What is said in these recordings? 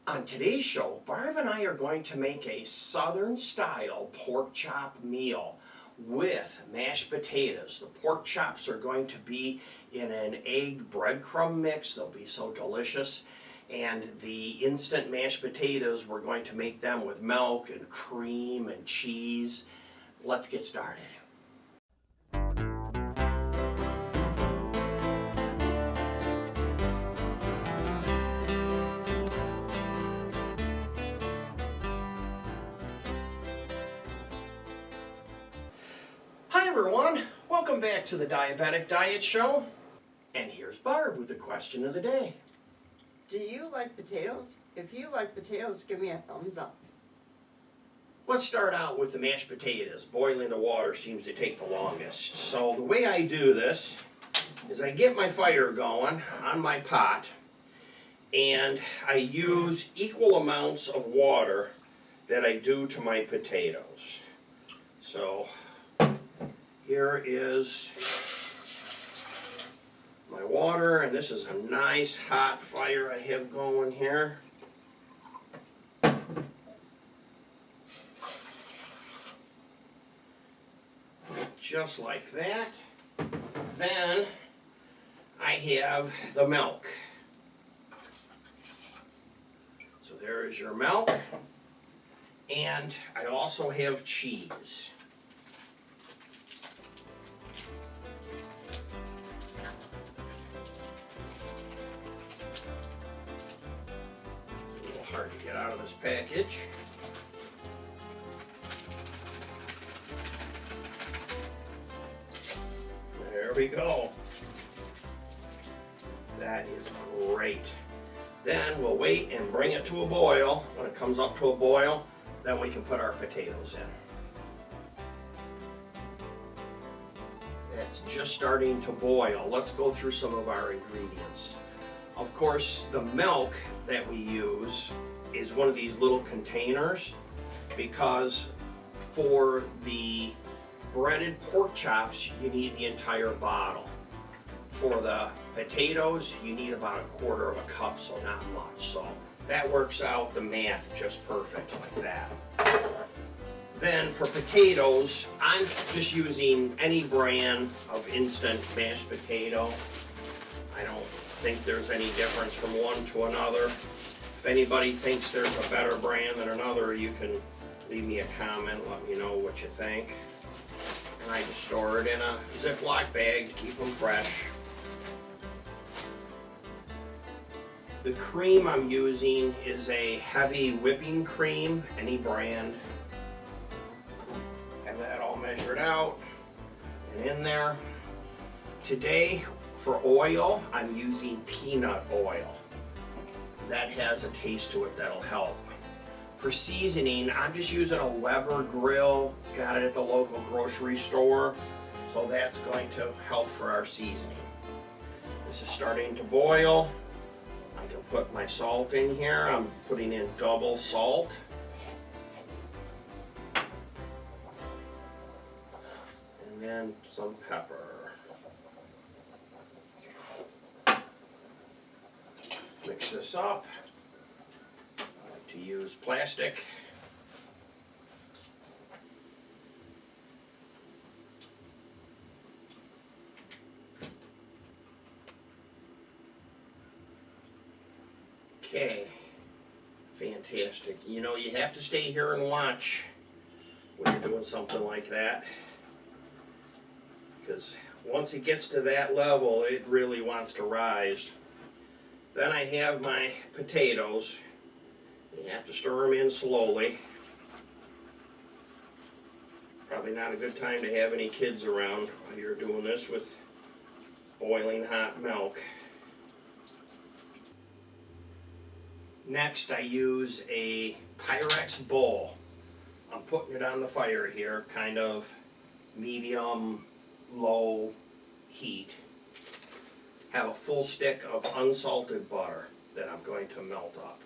On today's show, Barb and I are going to make a Southern-style pork chop meal with mashed potatoes. The pork chops are going to be in an egg breadcrumb mix. They'll be so delicious. And the instant mashed potatoes, we're going to make them with milk and cream and cheese. Let's get started. Hi everyone, welcome back to the Diabetic Diet Show. And here's Barb with the question of the day. Do you like potatoes? If you like potatoes, give me a thumbs up. Let's start out with the mashed potatoes. Boiling the water seems to take the longest. So the way I do this is I get my fire going on my pot and I use equal amounts of water that I do to my potatoes. So here is my water, and this is a nice hot fire I have going here. Just like that. Then I have the milk. So there is your milk. And I also have cheese. Hard to get out of this package. There we go. That is great. Then we'll wait and bring it to a boil. When it comes up to a boil, then we can put our potatoes in. It's just starting to boil. Let's go through some of our ingredients. Of course, the milk that we use is one of these little containers because for the breaded pork chops, you need the entire bottle. For the potatoes, you need about 1/4 of a cup, so not much. So that works out the math just perfect like that. Then for potatoes, I'm just using any brand of instant mashed potato. I don't think there's any difference from one to another. If anybody thinks there's a better brand than another, you can leave me a comment, let me know what you think. And I just store it in a Ziploc bag to keep them fresh. The cream I'm using is a heavy whipping cream, any brand. Have that all measured out and in there. Today, for oil, I'm using peanut oil. That has a taste to it that'll help. For seasoning, I'm just using a Weber grill. Got it at the local grocery store. So that's going to help for our seasoning. This is starting to boil. I can put my salt in here. I'm putting in double salt. And then some pepper. Mix this up. I like to use plastic. Okay, fantastic. You know, you have to stay here and watch when you're doing something like that, because once it gets to that level, it really wants to rise. Then I have my potatoes. You have to stir them in slowly. Probably not a good time to have any kids around while you're doing this with boiling hot milk. Next, I use a Pyrex bowl. I'm putting it on the fire here, kind of medium, low heat. Have a full stick of unsalted butter that I'm going to melt up.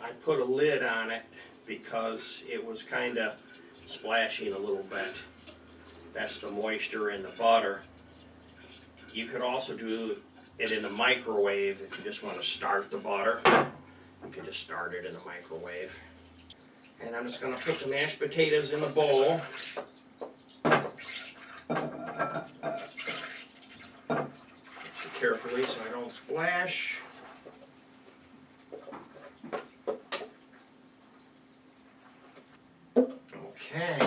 I put a lid on it because it was kind of splashing a little bit. That's the moisture in the butter. You could also do it in the microwave if you just want to start the butter. You can just start it in the microwave. And I'm just going to put the mashed potatoes in the bowl. Carefully so I don't splash. Okay,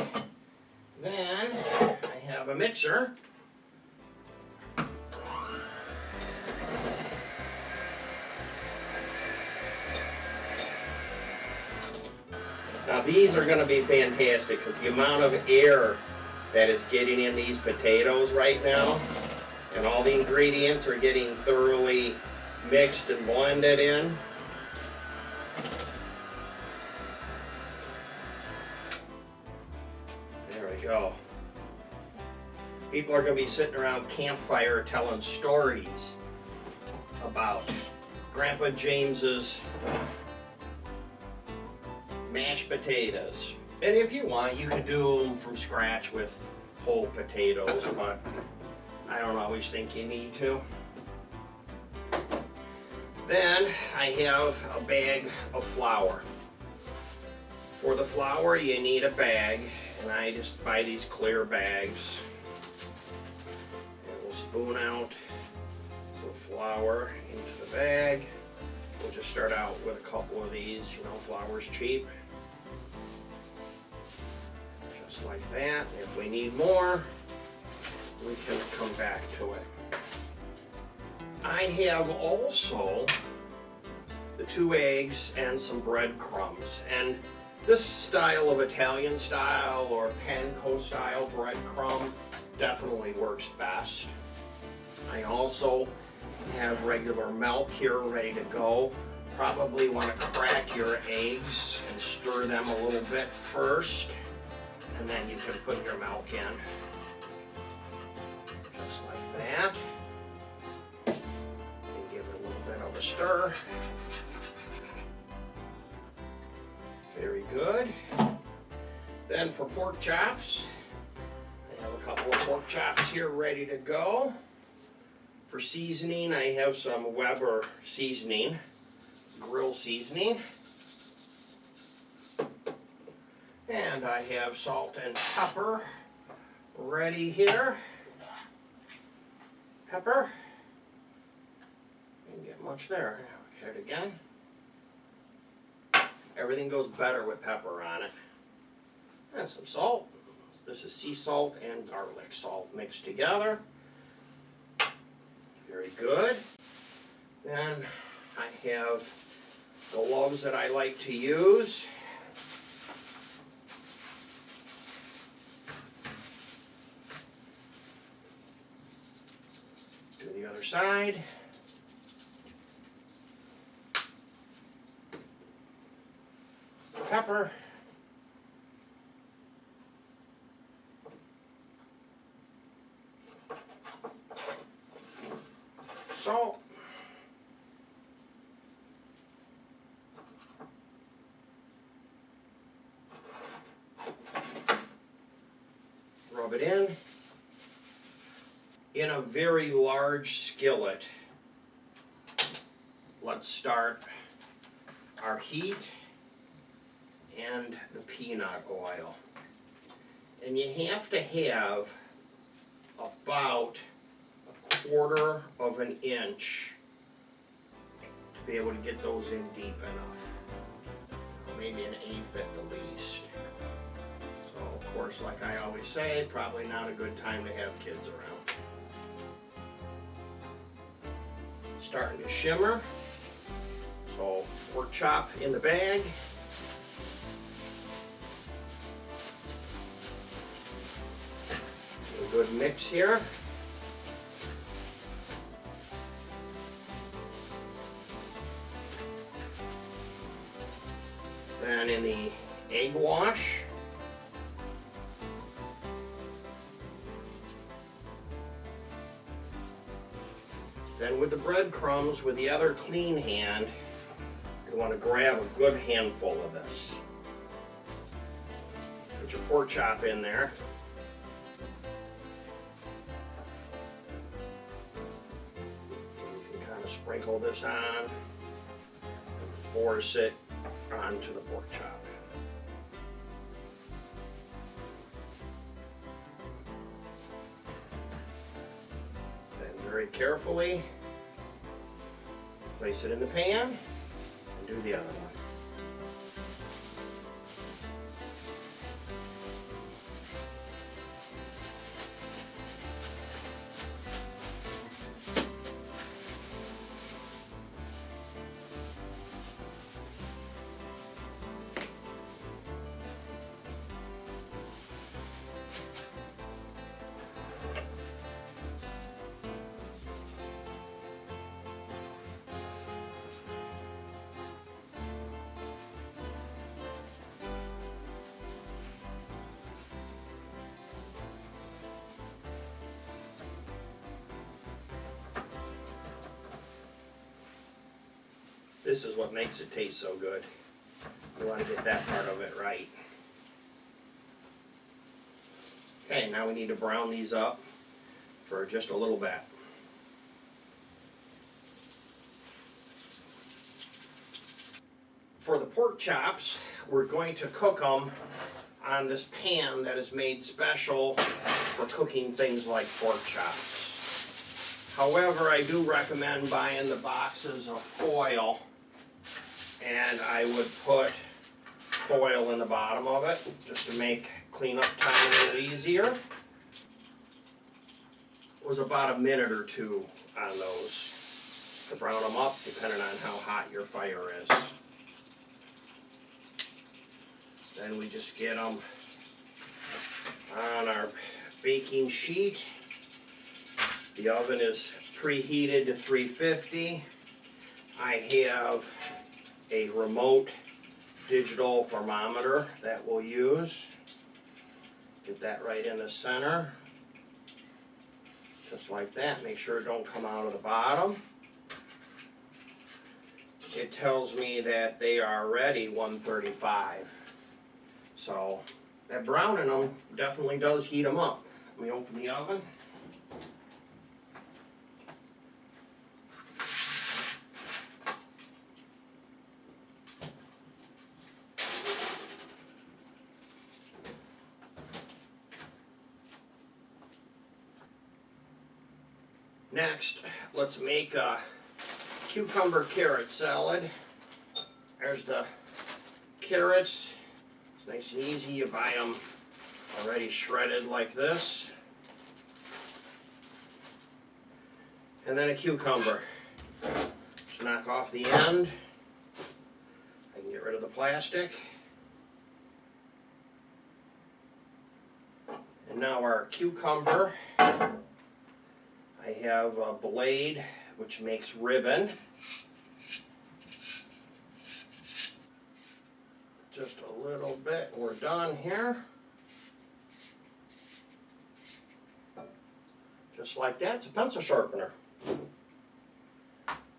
then I have a mixer. Now these are going to be fantastic because the amount of air that is getting in these potatoes right now, and all the ingredients are getting thoroughly mixed and blended in. There we go. People are going to be sitting around campfire telling stories about Grandpa James's mashed potatoes. And if you want, you can do them from scratch with whole potatoes, but I don't always think you need to. Then I have a bag of flour. For the flour you need a bag, and I just buy these clear bags. And we'll spoon out some flour into the bag. We'll just start out with a couple of these, you know, flour's cheap. Just like that. If we need more, we can come back to it. I have also the 2 eggs and some breadcrumbs. And this style of Italian style or panko style breadcrumb definitely works best. I also have regular milk here ready to go. Probably want to crack your eggs and stir them a little bit first, and then you can put your milk in. Just like that. And give it a little bit of a stir. Very good. Then for pork chops, I have a couple of pork chops here ready to go. For seasoning, I have some Weber seasoning, grill seasoning. And I have salt and pepper ready here. Pepper. Didn't get much there. Hit it again. Everything goes better with pepper on it. And some salt. This is sea salt and garlic salt mixed together. Very good. Then I have the loaves that I like to use. To the other side. Pepper. Salt. Rub it in. In a very large skillet, let's start our heat and the peanut oil. And you have to have about 1/4 of an inch to be able to get those in deep enough. Maybe 1/8 at the least. So of course, like I always say, probably not a good time to have kids around. Starting to shimmer. So pork chop in the bag. A good mix here. Then in the egg wash. Then with the breadcrumbs, with the other clean hand, you want to grab a good handful of this. Put your pork chop in there. You sprinkle this on and force it onto the pork chop. Then very carefully place it in the pan and do the other one. This is what makes it taste so good. You want to get that part of it right. Okay, now we need to brown these up for just a little bit. For the pork chops, we're going to cook them on this pan that is made special for cooking things like pork chops. However, I do recommend buying the boxes of foil, and I would put foil in the bottom of it just to make cleanup time a little easier. It was about a minute or two on those to brown them up, depending on how hot your fire is. Then we just get them on our baking sheet. The oven is preheated to 350. I have a remote digital thermometer that we'll use. Get that right in the center. Just like that. Make sure it don't come out of the bottom. It tells me that they are already 135. So that browning them definitely does heat them up. Let me open the oven. Next, let's make a cucumber carrot salad. There's the carrots. It's nice and easy. You buy them already shredded like this. And then a cucumber. Just knock off the end. I can get rid of the plastic. And now our cucumber. I have a blade which makes ribbon. Just a little bit, we're done here. Just like that, it's a pencil sharpener.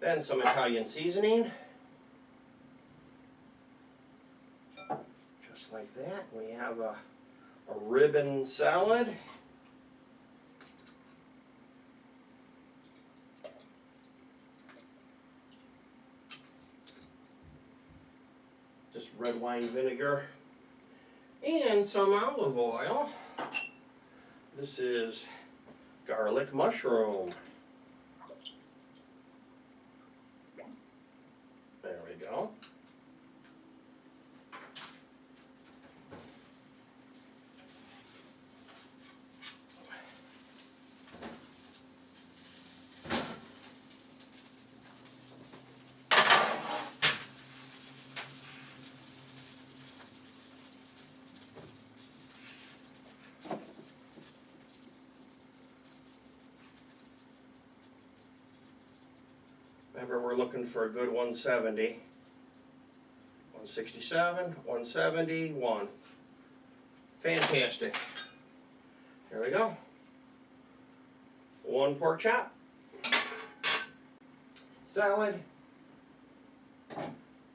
Then some Italian seasoning. Just like that, we have a ribbon salad. Just red wine vinegar and some olive oil. This is garlic mushroom. There we go. Remember, we're looking for a good 170. 167, 171. Fantastic. There we go. One pork chop. Salad.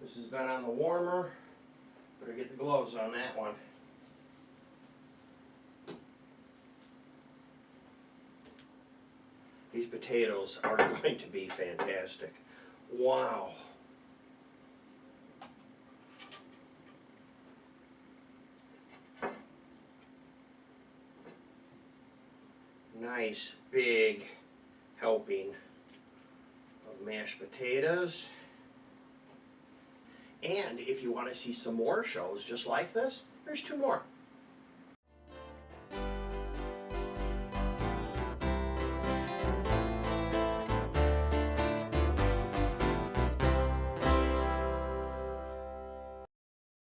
This has been on the warmer. Better get the gloves on that one. These potatoes are going to be fantastic. Wow. Nice big helping of mashed potatoes. And if you want to see some more shows just like this, there's 2 more.